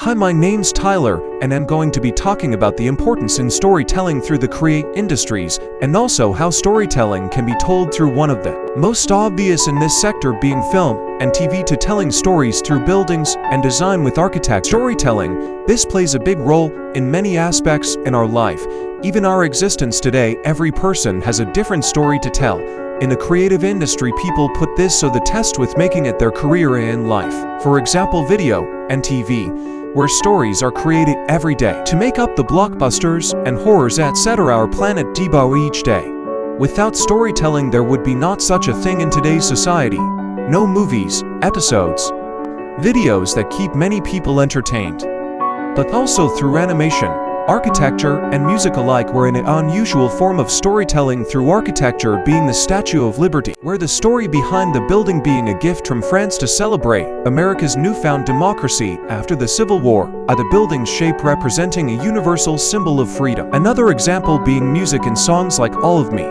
Hi, my name's Tyler, and I'm going to be talking about the importance in storytelling through the create industries, and also how storytelling can be told through one of the most obvious in this sector being film and TV, to telling stories through buildings and design with architecture. Storytelling, this plays a big role in many aspects in our life, even our existence today. Every person has a different story to tell. In the creative industry, people put this to the test with making it their career in life. For example, video and TV, where stories are created every day to make up the blockbusters and horrors etc. our planet debut each day. Without storytelling, there would be not such a thing in today's society. No movies, episodes, videos that keep many people entertained. But also through animation, architecture, and music alike, we're in an unusual form of storytelling through architecture being the Statue of Liberty, where the story behind the building being a gift from France to celebrate America's newfound democracy after the Civil War, the building's shape representing a universal symbol of freedom. Another example being music in songs like All of Me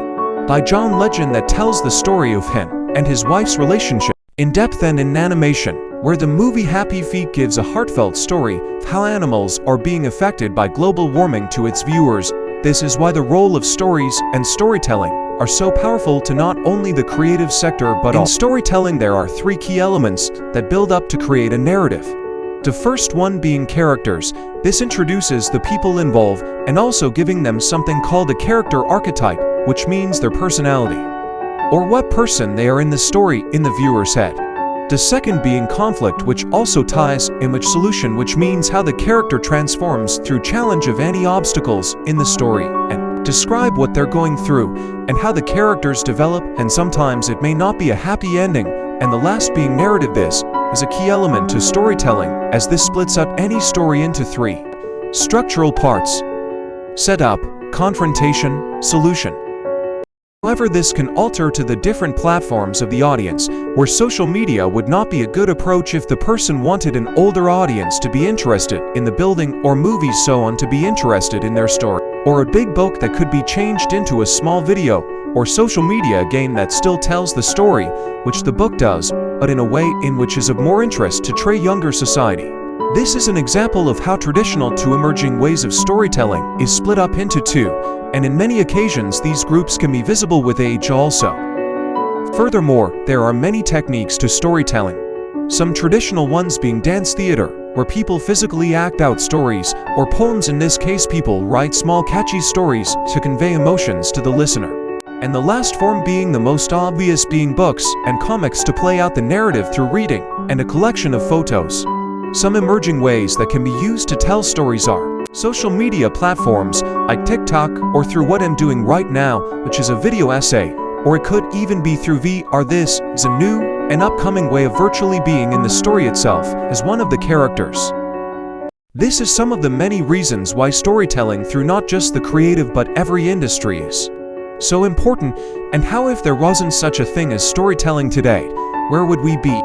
by John Legend that tells the story of him and his wife's relationship in depth, and in animation, where the movie Happy Feet gives a heartfelt story of how animals are being affected by global warming to its viewers. This is why the role of stories and storytelling are so powerful to not only the creative sector but in storytelling. There are three key elements that build up to create a narrative. The first one being characters. This introduces the people involved and also giving them something called a character archetype, which means their personality, or what person they are in the story in the viewer's head. The second being conflict, which also ties in with solution, which means how the character transforms through challenge of any obstacles in the story, and describe what they're going through and how the characters develop, and sometimes it may not be a happy ending. And the last being narrative. This is a key element to storytelling, as this splits up any story into three structural parts: setup, confrontation, solution. However, this can alter to the different platforms of the audience, where social media would not be a good approach if the person wanted an older audience to be interested in the building or movies so on to be interested in their story, or a big book that could be changed into a small video, or social media again that still tells the story which the book does, but in a way in which is of more interest to a younger society. This is an example of how traditional to emerging ways of storytelling is split up into two, and in many occasions these groups can be visible with age also. Furthermore, there are many techniques to storytelling. Some traditional ones being dance theater, where people physically act out stories, or poems. In this case, people write small catchy stories to convey emotions to the listener. And the last form being the most obvious, being books and comics to play out the narrative through reading and a collection of photos. Some emerging ways that can be used to tell stories are social media platforms like TikTok, or through what I'm doing right now, which is a video essay, or it could even be through VR. This is a new and upcoming way of virtually being in the story itself as one of the characters. This is some of the many reasons why storytelling through not just the creative but every industry is so important, and how if there wasn't such a thing as storytelling today, where would we be?